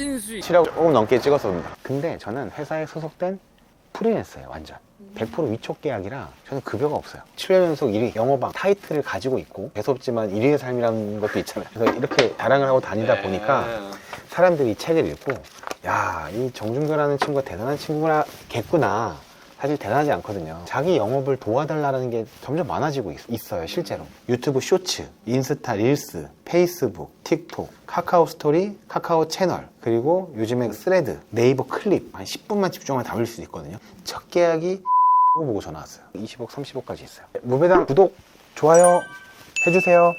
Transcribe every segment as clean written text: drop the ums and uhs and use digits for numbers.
찐수익. 7억 조금 넘게 찍었습니다. 근데 저는 회사에 소속된 프리랜서예요. 완전 100% 위촉 계약이라 저는 급여가 없어요. 7년 연속 1위 영어방 타이틀을 가지고 있고 재수없지만 1위의 삶이라는 것도 있잖아요. 그래서 이렇게 자랑을 하고 다니다 보니까 사람들이 이 책을 읽고 야, 이 정준표라는 친구가 대단한 친구겠구나. 사실 대단하지 않거든요. 자기 영업을 도와달라는 게 점점 많아지고 있어요. 실제로 유튜브 쇼츠, 인스타 릴스, 페이스북, 틱톡, 카카오 스토리, 카카오 채널, 그리고 요즘에 스레드, 네이버 클립 한 10분만 집중하면 다 올릴 수 있거든요. 첫 계약이 보고 전화 왔어요. 20억, 30억까지 있어요. 무배당 구독, 좋아요 해주세요.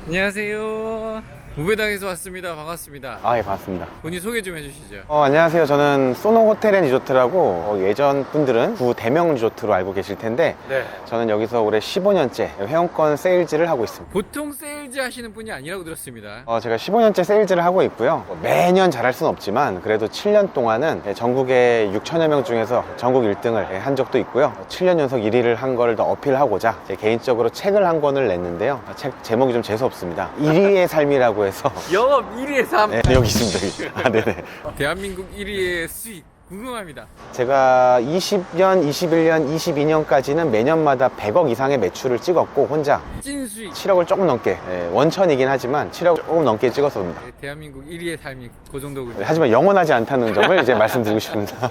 안녕하세요. 무배당에서 왔습니다. 반갑습니다. 아, 예, 반갑습니다. 본인 소개 좀 해주시죠. 안녕하세요. 저는 소노 호텔 앤 리조트라고 예전 분들은 구 대명 리조트로 알고 계실 텐데 네. 저는 여기서 올해 15년째 회원권 세일즈를 하고 있습니다. 보통 세일즈 하시는 분이 아니라고 들었습니다. 제가 15년째 세일즈를 하고 있고요. 매년 잘할 수는 없지만 그래도 7년 동안은 전국에 6천여 명 중에서 전국 1등을 한 적도 있고요. 7년 연속 1위를 한 걸 더 어필하고자 제 개인적으로 책을 한 권을 냈는데요. 책 제목이 좀 재수없습니다. 1위의 삶이라고 해서 영업 1위의 삶. 네, 여기 있습니다. 여기. 아, 네네. 대한민국 1위의 수익 궁금합니다. 제가 20년, 21년, 22년까지는 매년마다 100억 이상의 매출을 찍었고 혼자 찐수익. 7억을 조금 넘게 원천이긴 하지만 7억 조금 넘게 찍었습니다. 대한민국 1위의 삶이 그 정도군요. 하지만 영원하지 않다는 점을 이제 말씀드리고 싶습니다.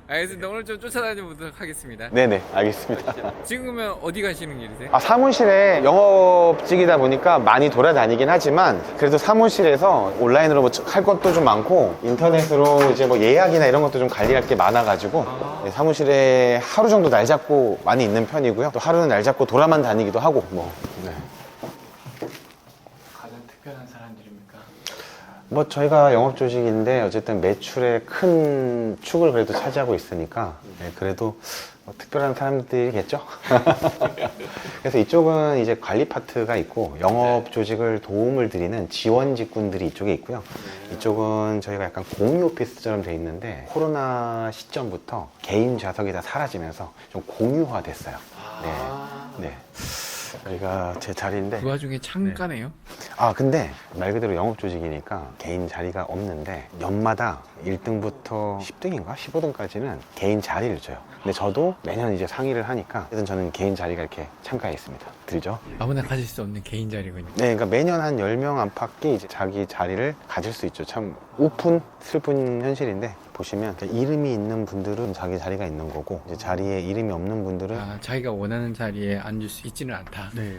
알겠습니다. 오늘 좀 쫓아다녀보도록 하겠습니다. 네네, 알겠습니다. 지금은 어디 가시는 길이세요? 사무실에 영업직이다 보니까 많이 돌아다니긴 하지만 그래도 사무실에서 온라인으로 뭐 할 것도 좀 많고 인터넷으로 이제 뭐 예약이나 이런 것도 좀 관리할 게 많아가지고 사무실에 하루 정도 날 잡고 많이 있는 편이고요. 또 하루는 날 잡고 돌아만 다니기도 하고 뭐. 네. 가장 특별한 사람들입니까? 뭐 저희가 영업 조직인데 어쨌든 매출의 큰 축을 그래도 차지하고 있으니까 그래도 뭐 특별한 사람들이겠죠. 그래서 이쪽은 이제 관리 파트가 있고 영업 조직을 도움을 드리는 지원 직군들이 이쪽에 있고요. 이쪽은 저희가 약간 공유 오피스처럼 돼 있는데 코로나 시점부터 개인 좌석이 다 사라지면서 좀 공유화됐어요. 네. 여기가 제 자리인데 그 와중에 창가네요. 근데 말 그대로 영업 조직이니까 개인 자리가 없는데 연마다 1등부터 10등인가 15등까지는 개인 자리를 줘요. 근데 저도 매년 이제 상의를 하니까 그래서 저는 개인 자리가 이렇게 창가에 있습니다. 들죠? 아무나 가질 수 없는 개인 자리군요. 네, 그러니까 매년 한 10명 안팎이 이제 자기 자리를 가질 수 있죠. 참 슬픈 현실인데 보시면 이름이 있는 분들은 자기 자리가 있는 거고 이제 자리에 이름이 없는 분들은 자기가 원하는 자리에 앉을 수 있지는 않다. 네.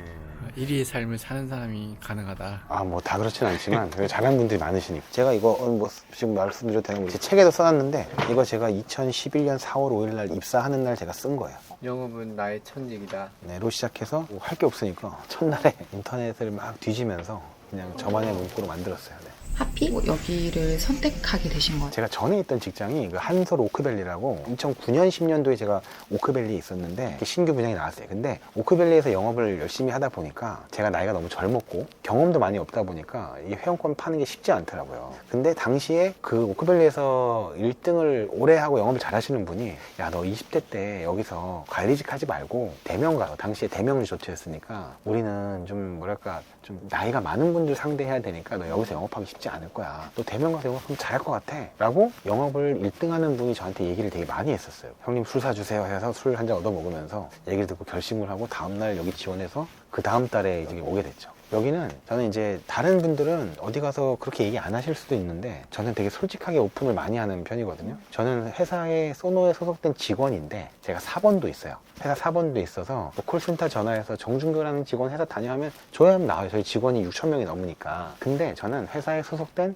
1위의 삶을 사는 사람이 가능하다. 뭐 다 그렇진 않지만 되게 잘하는 분들이 많으시니까 제가 이거 뭐 지금 말씀드려도 되는 거제 책에도 써놨는데 이거 제가 2011년 4월 5일 날 입사하는 날 제가 쓴 거예요. 영업은 나의 천직이다. 로 시작해서 뭐 할 게 없으니까 첫날에 인터넷을 막 뒤지면서 그냥 저만의 문구로 만들었어요. 네. 하필 여기를 선택하게 되신 거예요? 제가 전에 있던 직장이 그 한솔 오크밸리라고 2009년 10년도에 제가 오크밸리에 있었는데 신규 분양이 나왔어요. 근데 오크밸리에서 영업을 열심히 하다 보니까 제가 나이가 너무 젊었고 경험도 많이 없다 보니까 이 회원권 파는 게 쉽지 않더라고요. 근데 당시에 그 오크밸리에서 1등을 오래 하고 영업을 잘 하시는 분이 야, 너 20대 때 여기서 관리직 하지 말고 대명 가요. 당시에 대명 리조트였으니까 우리는 좀 뭐랄까 좀 나이가 많은 분들 상대해야 되니까 너 여기서 영업하기 쉽지 않을 거야. 너 대명 가서 영업하면 잘할 것 같아. 라고 영업을 1등 하는 분이 저한테 얘기를 되게 많이 했었어요. 형님 술 사주세요 해서 술 한 잔 얻어 먹으면서 얘기를 듣고 결심을 하고 다음날 여기 지원해서 그 다음 달에 이제 오게 됐죠. 여기는 저는 이제 다른 분들은 어디 가서 그렇게 얘기 안 하실 수도 있는데 저는 되게 솔직하게 오픈을 많이 하는 편이거든요. 저는 회사에 소노에 소속된 직원인데 제가 사번도 있어요. 회사 사번도 있어서 뭐 콜센터 전화해서 정준교라는 직원 회사 다녀하면 조회하면 나와요. 저희 직원이 6천 명이 넘으니까. 근데 저는 회사에 소속된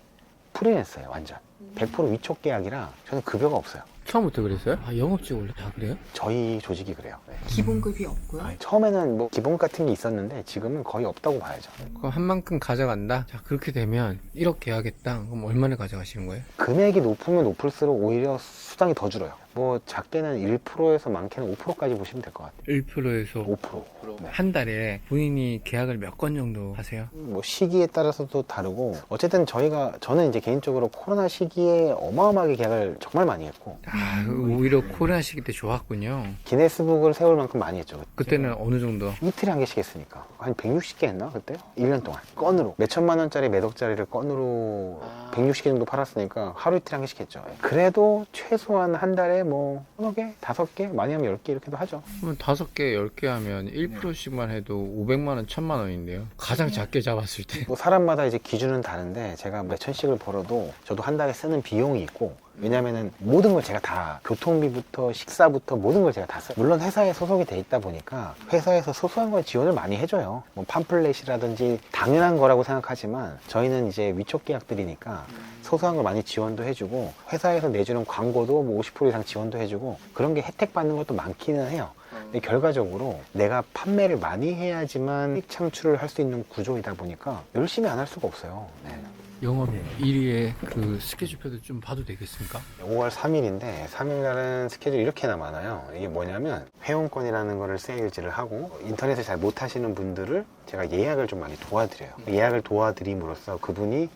프리랜서예요. 완전 100% 위촉 계약이라 저는 급여가 없어요. 처음부터 그랬어요? 영업직 원래 다 그래요? 저희 조직이 그래요. 네. 기본급이 없고요? 처음에는 뭐 기본 같은 게 있었는데 지금은 거의 없다고 봐야죠. 그럼 한 만큼 가져간다? 자, 그렇게 되면 1억 계약했다. 그럼 얼마나 가져가시는 거예요? 금액이 높으면 높을수록 오히려 수당이 더 줄어요. 뭐 작게는 1%에서 많게는 5%까지 보시면 될 것 같아요. 1%에서 5%. 네. 한 달에 본인이 계약을 몇 건 정도 하세요? 뭐 시기에 따라서도 다르고 어쨌든 저는 이제 개인적으로 코로나 시기에 어마어마하게 계약을 정말 많이 했고 아, 오히려 코로나 시기 때 좋았군요. 기네스북을 세울 만큼 많이 했죠. 그때는 어느 정도? 이틀에 한 개씩 했으니까 한 160개 했나 그때? 1년 동안 건으로 몇 천만 원짜리 매덕짜리를 건으로 160개 정도 팔았으니까 하루 이틀에 한 개씩 했죠. 그래도 최소한 한 달에 뭐 3개, 5개, 많이 하면 10개 이렇게도 하죠. 그러면 5개, 10개 하면 1%씩만 해도 500만 원, 1000만 원인데요. 가장 작게 잡았을 때. 뭐 사람마다 이제 기준은 다른데 제가 몇 천씩을 벌어도 저도 한 달에 쓰는 비용이 있고, 왜냐면은 모든 걸 제가 다 교통비부터 식사부터 모든 걸 제가 다 써요. 물론 회사에 소속이 돼 있다 보니까 회사에서 소소한 걸 지원을 많이 해줘요. 뭐 팜플렛이라든지 당연한 거라고 생각하지만 저희는 이제 위촉 계약들이니까 소소한 걸 많이 지원도 해주고, 회사에서 내주는 광고도 뭐 50% 이상 지원도 해주고, 그런 게 혜택 받는 것도 많기는 해요. 근데 결과적으로 내가 판매를 많이 해야지만 수익 창출을 할 수 있는 구조이다 보니까 열심히 안 할 수가 없어요. 네. 영업 1위의 그 스케줄표도 좀 봐도 되겠습니까? 5월 3일인데 3일날은 스케줄이 이렇게나 많아요. 이게 뭐냐면 회원권이라는 거를 세일즈를 하고, 인터넷을 잘 못하시는 분들을 제가 예약을 좀 많이 도와드려요. 예약을 도와드림으로써 그분이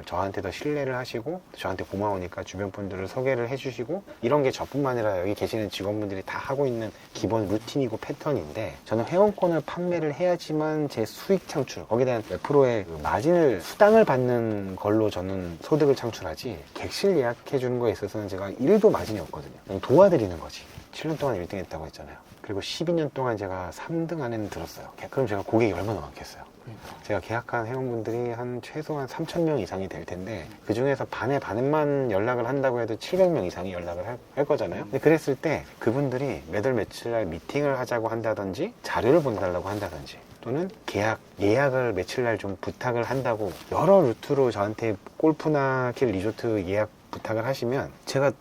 저한테 더 신뢰를 하시고 저한테 고마우니까 주변 분들을 소개를 해주시고, 이런 게 저뿐만 아니라 여기 계시는 직원분들이 다 하고 있는 기본 루틴이고 패턴인데, 저는 회원권을 판매를 해야지만 제 수익 창출, 거기에 대한 몇 프로의 그 마진을, 수당을 받는 걸로 저는 소득을 창출하지, 객실 예약해 주는 거에 있어서는 제가 1도 마진이 없거든요. 그냥 도와드리는 거지. 7년 동안 1등 했다고 했잖아요. 그리고 12년 동안 제가 3등 안에는 들었어요. 그럼 제가 고객이 얼마나 많겠어요. 제가 계약한 회원분들이 한 최소한 3,000명 이상이 될 텐데, 그 중에서 반의 반만 연락을 한다고 해도 700명 이상이 연락을 할 거잖아요. 근데 그랬을 때 그분들이 몇 월 며칠 날 미팅을 하자고 한다든지 자료를 보내달라고 한다든지, 또는 예약을 며칠 날 좀 부탁을 한다고 여러 루트로 저한테 골프나 킬 리조트 예약 부탁을 하시면, 제가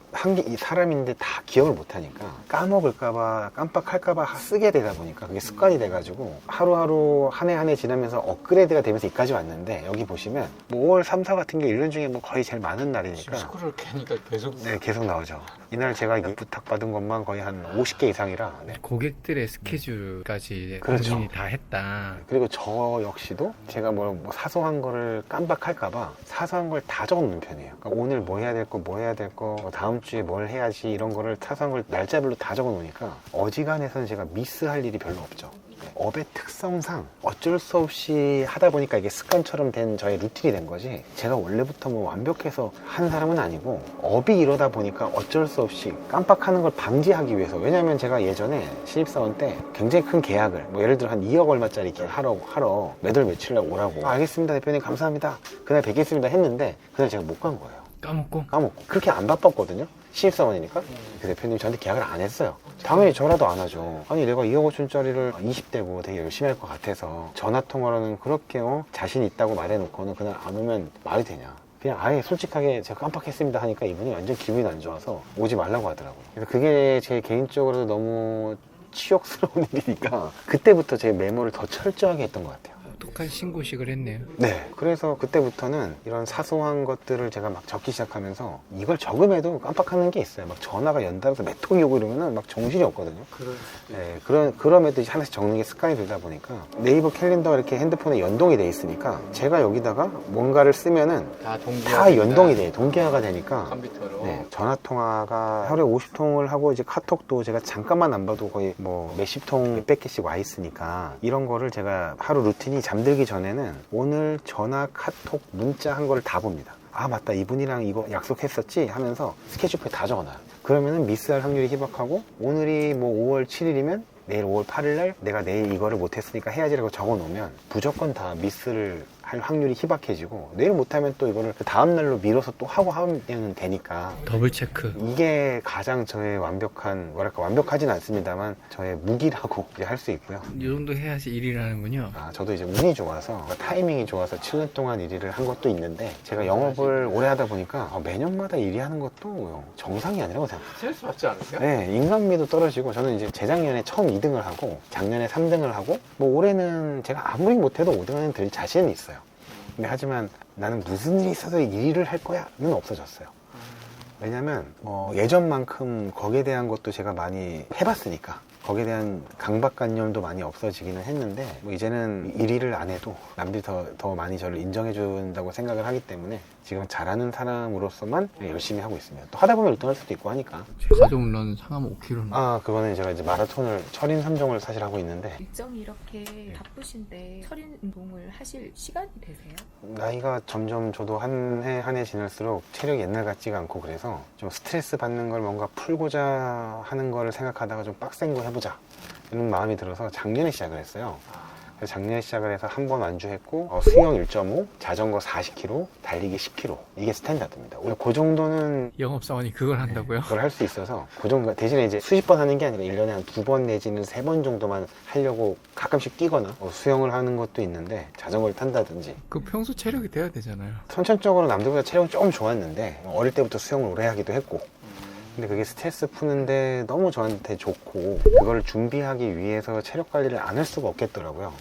이 사람인데 다 기억을 못하니까 까먹을까봐 깜빡할까봐 쓰게 되다 보니까 그게 습관이 돼가지고 하루하루 한 해 지나면서 업그레이드가 되면서 여기까지 왔는데, 여기 보시면 뭐 5월 3, 4 같은 게 1년 중에 뭐 거의 제일 많은 날이니까 스크롤 캐니까 계속. 네, 계속 나오죠. 이날 제가 부탁받은 것만 거의 한 50개 이상이라. 네. 고객들의 스케줄까지 그렇죠. 본인이 다 했다. 그리고 저 역시도 제가 뭐 사소한 거를 깜빡할까봐 사소한 걸 다 적어 놓는 편이에요. 그러니까 오늘 뭐 해야 될 거, 뭐 해야 될 거, 다음 주에 뭘 해야지, 이런 거를 사소한 걸 날짜별로 다 적어 놓으니까 어지간해서는 제가 미스할 일이 별로 없죠. 업의 특성상 어쩔 수 없이 하다 보니까 이게 습관처럼 된 저의 루틴이 된 거지, 제가 원래부터 뭐 완벽해서 한 사람은 아니고, 업이 이러다 보니까 어쩔 수 없이 깜빡하는 걸 방지하기 위해서. 왜냐면 제가 예전에 신입사원 때 굉장히 큰 계약을, 뭐 예를 들어 한 2억 얼마짜리 계약 하러 몇 월 며칠 날 오라고, 알겠습니다 대표님 감사합니다 그날 뵙겠습니다 했는데, 그날 제가 못 간 거예요. 까먹고? 그렇게 안 바빴거든요, 신입사원이니까. 그 대표님 저한테 계약을 안 했어요. 당연히 저라도 안 하죠. 아니 내가 2억 5천짜리를 20대고 되게 열심히 할 것 같아서 전화통화로는 그렇게 자신 있다고 말해놓고는 그날 안 오면 말이 되냐. 그냥 아예 솔직하게 제가 깜빡했습니다 하니까 이분이 완전 기분이 안 좋아서 오지 말라고 하더라고요. 그래서 그게 제 개인적으로도 너무 치욕스러운 일이니까 그때부터 제 메모를 더 철저하게 했던 것 같아요. 독한 신고식을 했네요. 네, 그래서 그때부터는 이런 사소한 것들을 제가 막 적기 시작하면서, 이걸 적음에도 깜빡하는 게 있어요. 막 전화가 연달아서 몇 통이 오고 이러면은 막 정신이 없거든요. 네, 그럼에도 이제 하나씩 적는 게 습관이 되다 보니까, 네이버 캘린더가 이렇게 핸드폰에 연동이 돼 있으니까 제가 여기다가 뭔가를 쓰면은 다 연동이 돼요. 동기화가 되니까. 컴퓨터로. 네, 전화 통화가 하루에 50통을 하고, 이제 카톡도 제가 잠깐만 안 봐도 거의 뭐 몇십 통, 몇백 개씩 와 있으니까, 이런 거를 제가 하루 루틴이 잠들기 전에는 오늘 전화, 카톡, 문자 한 거를 다 봅니다. 아 맞다, 이분이랑 이거 약속했었지 하면서 스케줄표에 다 적어놔요. 그러면은 미스할 확률이 희박하고, 오늘이 뭐 5월 7일이면 내일 5월 8일 날 내가 내일 이거를 못했으니까 해야지라고 적어 놓으면 무조건 다 미스를 할 확률이 희박해지고, 내일 못하면 또 이거를 그 다음날로 미뤄서 또 하고 하면 되니까, 더블 체크. 이게 가장 저의 완벽한, 완벽하진 않습니다만 저의 무기라고 할 수 있고요. 이 정도 해야지 일을 하는군요. 저도 이제 운이 좋아서, 타이밍이 좋아서 7년 동안 일을 한 것도 있는데, 제가 영업을 오래 하다 보니까 매년마다 일이 하는 것도 정상이 아니라고 생각해요. 스트레스 받지 않으세요? 네, 인간미도 떨어지고, 저는 이제 재작년에 처음 2등을 하고 작년에 3등을 하고, 뭐 올해는 제가 아무리 못해도 5등은 될 자신은 있어요. 근데 하지만 나는 무슨 일이 있어도 이 일을 할 거야는 없어졌어요. 왜냐면 예전만큼 거기에 대한 것도 제가 많이 해봤으니까. 거기에 대한 강박관념도 많이 없어지기는 했는데 뭐 이제는 일을 안 해도 남들이 더 많이 저를 인정해 준다고 생각을 하기 때문에 지금 잘하는 사람으로서만 열심히 하고 있습니다. 또 하다 보면 1등할 수도 있고 하니까. 가족론 상하면 5kg. 그거는 제가 이제 마라톤을 철인 3종을 사실 하고 있는데 일정이 이렇게 바쁘신데 철인 운동을 하실 시간이 되세요? 나이가 점점 저도 한 해 한 해 지날수록 체력이 옛날 같지가 않고 그래서 좀 스트레스 받는 걸 뭔가 풀고자 하는 거를 생각하다가 좀 빡센 거 해보자 이런 마음이 들어서 작년에 시작을 했어요. 그래서 작년에 시작을 해서 한 번 완주했고 수영 1.5, 자전거 40km, 달리기 10km 이게 스탠다드입니다. 원래 그 정도는 영업사원이 그걸 한다고요? 그걸 할 수 있어서 그 정도 대신에 이제 수십 번 하는 게 아니라 1년에 한 2번 내지는 3번 정도만 하려고 가끔씩 뛰거나 수영을 하는 것도 있는데 자전거를 탄다든지 그 평소 체력이 돼야 되잖아요. 선천적으로 남들보다 체력은 조금 좋았는데 어릴 때부터 수영을 오래 하기도 했고 근데 그게 스트레스 푸는데 너무 저한테 좋고 그걸 준비하기 위해서 체력 관리를 안 할 수가 없겠더라고요.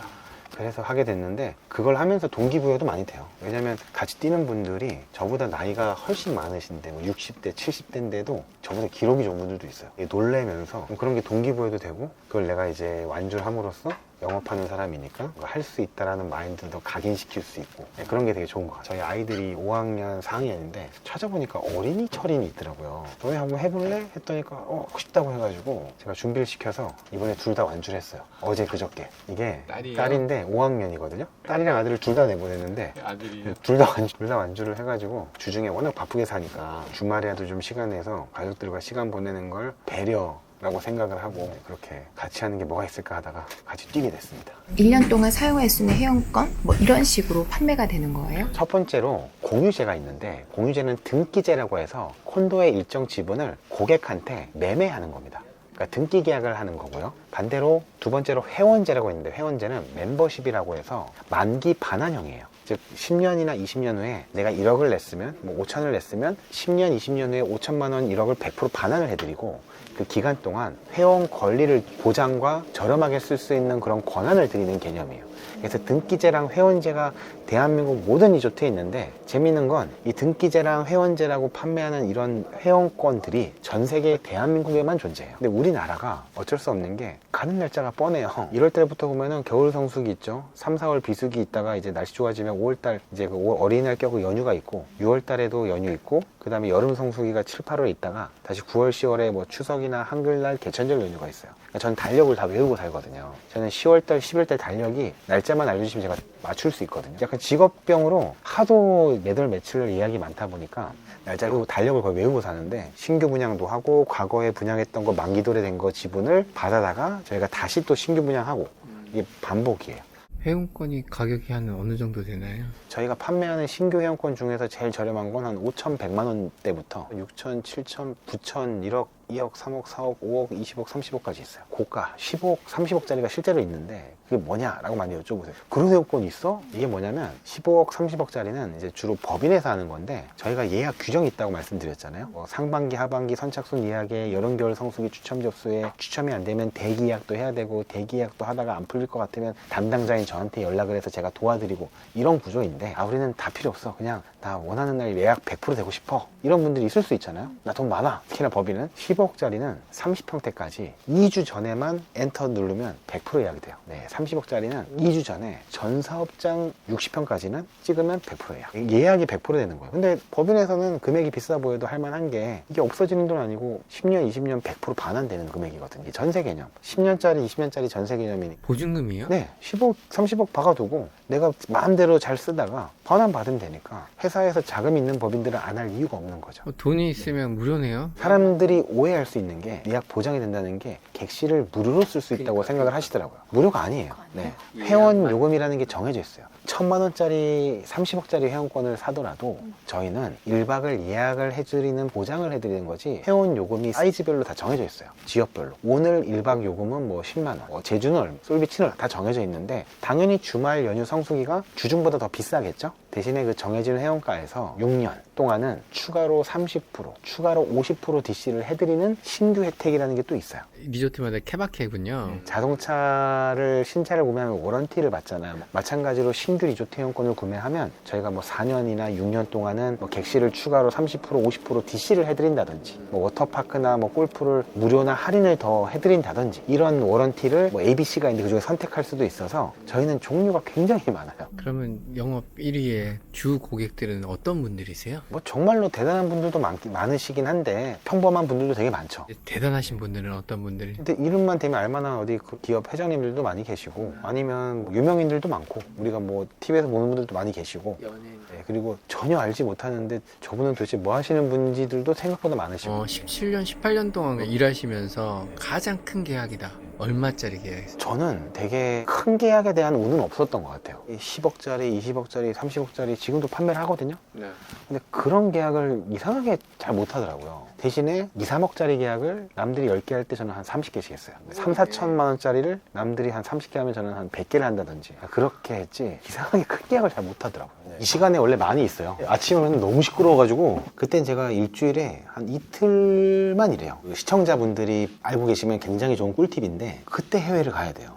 그래서 하게 됐는데 그걸 하면서 동기부여도 많이 돼요. 왜냐면 같이 뛰는 분들이 저보다 나이가 훨씬 많으신데 뭐 60대, 70대인데도 저보다 기록이 좋은 분들도 있어요. 놀래면서 그런 게 동기부여도 되고 그걸 내가 이제 완주를 함으로써 영업하는 사람이니까 할 수 있다라는 마인드를 더 각인시킬 수 있고 그런 게 되게 좋은 것 같아요. 저희 아이들이 5학년, 4학년인데 찾아보니까 어린이 철인이 있더라고요. 너네 한번 해볼래? 했더니까 하고 싶다고 해가지고 제가 준비를 시켜서 이번에 둘 다 완주를 했어요. 어제 그저께. 이게 딸이에요? 딸인데 5학년이거든요. 딸이랑 아들을 둘 다 내보냈는데 아들이 둘 다 완주를 해가지고 주중에 워낙 바쁘게 사니까 주말에라도 좀 시간 내서 가족들과 시간 보내는 걸 배려라고 생각을 하고 그렇게 같이 하는 게 뭐가 있을까 하다가 같이 뛰게 됐습니다. 1년 동안 사용할 수 있는 회원권? 뭐 이런 식으로 판매가 되는 거예요? 첫 번째로 공유제가 있는데 공유제는 등기제라고 해서 콘도의 일정 지분을 고객한테 매매하는 겁니다. 그러니까 등기 계약을 하는 거고요. 반대로 두 번째로 회원제라고 있는데 회원제는 멤버십이라고 해서 만기 반환형이에요. 즉 10년이나 20년 후에 내가 1억을 냈으면 뭐 5천을 냈으면 10년, 20년 후에 5천만 원 1억을 100% 반환을 해드리고 그 기간 동안 회원 권리를 보장과 저렴하게 쓸 수 있는 그런 권한을 드리는 개념이에요. 그래서 등기제랑 회원제가 대한민국 모든 리조트에 있는데 재미있는 건 이 등기제랑 회원제라고 판매하는 이런 회원권들이 전 세계 대한민국에만 존재해요. 근데 우리나라가 어쩔 수 없는 게 가는 날짜가 뻔해요. 1월 달부터 보면은 겨울 성수기 있죠. 3, 4월 비수기 있다가 이제 날씨 좋아지면 5월 달 이제 그 어린이날 껴고 연휴가 있고 6월 달에도 연휴 있고 그다음에 여름 성수기가 7, 8월에 있다가 다시 9월, 10월에 뭐 추석이나 한글날 개천절 연휴가 있어요. 그러니까 저는 달력을 다 외우고 살거든요. 저는 10월 달, 11월 달 달력이 날짜만 알려주시면 제가 맞출 수 있거든요. 약간 직업병으로 하도 매달 며칠 예약이 많다 보니까 날짜를 달력을 거의 외우고 사는데 신규 분양도 하고 과거에 분양했던 거 만기 도래된 거 지분을 받아다가 저희가 다시 또 신규 분양하고 이게 반복이에요. 회원권이 가격이 한 어느 정도 되나요? 저희가 판매하는 신규 회원권 중에서 제일 저렴한 건 한 5,100만 원대부터 6천, 7천, 9천, 1억, 2억, 3억, 4억, 5억, 20억, 30억까지 있어요. 고가 10억, 30억짜리가 실제로 있는데 그게 뭐냐라고 많이 여쭤보세요. 그런 회원권이 있어? 이게 뭐냐면 15억, 30억짜리는 이제 주로 법인에서 하는 건데 저희가 예약 규정이 있다고 말씀드렸잖아요. 뭐 상반기, 하반기 선착순 예약에 여름, 겨울 성수기 추첨 접수에 추첨이 안 되면 대기 예약도 해야 되고 대기 예약도 하다가 안 풀릴 것 같으면 담당자인 저한테 연락을 해서 제가 도와드리고 이런 구조인데 우리는 다 필요 없어. 그냥 나 원하는 날 예약 100% 되고 싶어. 이런 분들이 있을 수 있잖아요. 나 돈 많아. 특히나 법인은 15억짜리는 30평대까지 2주 전에만 엔터 누르면 100% 예약이 돼요. 네, 30억짜리는 2주 전에 전 사업장 60평까지는 찍으면 100% 예약. 예약이 100% 되는 거예요. 근데 법인에서는 금액이 비싸 보여도 할만한 게 이게 없어지는 돈 아니고 10년, 20년 100% 반환되는 금액이거든요. 이게 전세 개념. 10년짜리, 20년짜리 전세 개념이니까. 보증금이요? 네, 10억, 30억 박아두고 내가 마음대로 잘 쓰다가 반환 받으면 되니까 회사에서 자금 있는 법인들은 안 할 이유가 없는 거죠. 돈이 있으면 무료네요. 사람들이 오해할 수 있는 게 예약 보장이 된다는 게 객실을 무료로 쓸 수 있다고 생각을 하시더라고요. 무료가 아니에요. 네. 회원 요금이라는 게 정해져 있어요. 1,000만 원짜리 30억짜리 회원권을 사더라도 저희는 1박을 예약을 해드리는 보장을 해드리는 거지 회원 요금이 사이즈별로 다 정해져 있어요. 지역별로. 오늘 1박 요금은 뭐 10만 원, 제주는 얼마, 솔비치는 다 정해져 있는데 당연히 주말 연휴 성수기가 주중보다 더 비싸겠죠? 대신에 그 정해진 회원가에서 6년 동안은 추가로 30%, 추가로 50% DC를 해드리는 신규 혜택이라는 게 또 있어요. 리조트마다 케바케군요. 자동차를 신차를 구매하면 워런티를 받잖아요. 마찬가지로 신규 신규 리조트 회원권을 구매하면 저희가 뭐 4년이나 6년 동안은 뭐 객실을 추가로 30%, 50% DC를 해드린다든지 뭐 워터파크나 뭐 골프를 무료나 할인을 더 해드린다든지 이런 워런티를 뭐 ABC가 있는데 그중에 선택할 수도 있어서 저희는 종류가 굉장히 많아요. 그러면 영업 1위의 주 고객들은 어떤 분들이세요? 뭐 정말로 대단한 분들도 많으시긴 한데 평범한 분들도 되게 많죠. 대단하신 분들은 어떤 분들이? 근데 이름만 대면 알만한 어디 그 기업 회장님들도 많이 계시고 아니면 뭐 유명인들도 많고 우리가 뭐 TV에서 보는 분들도 많이 계시고 연예인. 네, 그리고 전혀 알지 못하는데 저분은 도대체 뭐 하시는 분지들도 생각보다 많으시고 17년, 18년 동안 일하시면서 가장 큰 계약이다. 얼마짜리 계약이세요? 저는 되게 큰 계약에 대한 운은 없었던 것 같아요. 10억짜리, 20억짜리, 30억짜리 지금도 판매를 하거든요. 네. 근데 그런 계약을 이상하게 잘 못하더라고요. 대신에 2, 3억짜리 계약을 남들이 10개 할 때 저는 한 30개씩 했어요. 3, 4천만 원짜리를 남들이 한 30개 하면 저는 한 100개를 한다든지 그렇게 했지 이상하게 큰 계약을 잘 못하더라고요. 이 시간에 원래 많이 있어요. 아침에는 너무 시끄러워가지고 그땐 제가 일주일에 한 이틀만 일해요. 시청자분들이 알고 계시면 굉장히 좋은 꿀팁인데 그때 해외를 가야 돼요.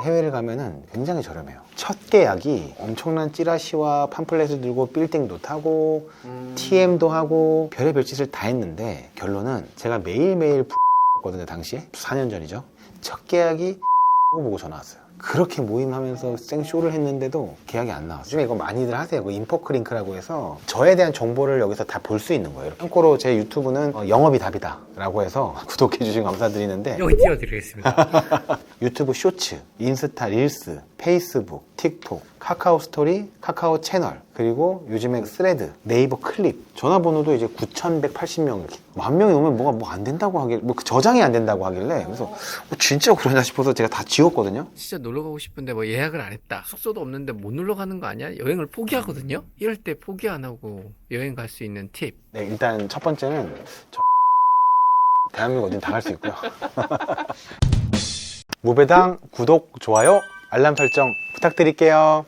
해외를 가면은 굉장히 저렴해요. 첫 계약이 엄청난 찌라시와 팜플렛을 들고 빌딩도 타고 TM도 하고 별의별 짓을 다 했는데 결론은 제가 매일매일 거든요. 당시에 4년 전이죠. 첫 계약이 보고 전화 왔어요. 그렇게 모임하면서 생쇼를 했는데도 계약이 안 나왔어요. 요즘에 이거 많이들 하세요. 인포크링크라고 해서 저에 대한 정보를 여기서 다 볼 수 있는 거예요. 참고로 제 유튜브는 영업이 답이다 라고 해서 구독해 주시면 감사드리는데 여기 띄워드리겠습니다. 유튜브 쇼츠, 인스타 릴스, 페이스북, 틱톡, 카카오 스토리, 카카오 채널, 그리고 요즘에 스레드, 네이버 클립, 전화번호도 이제 9,180명 이렇게 1000명이 오면 뭐가 뭐 안 된다고 하길래 뭐 저장이 안 된다고 하길래 그래서 진짜 그러냐 싶어서 제가 다 지웠거든요. 진짜 놀러 가고 싶은데 뭐 예약을 안 했다. 숙소도 없는데 못 놀러 가는 거 아니야? 여행을 포기하거든요. 이럴 때 포기 안 하고 여행 갈 수 있는 팁. 네, 일단 첫 번째는 대한민국 어딘 다 갈 수 있고요. 무배당 구독, 좋아요, 알람 설정 부탁드릴게요.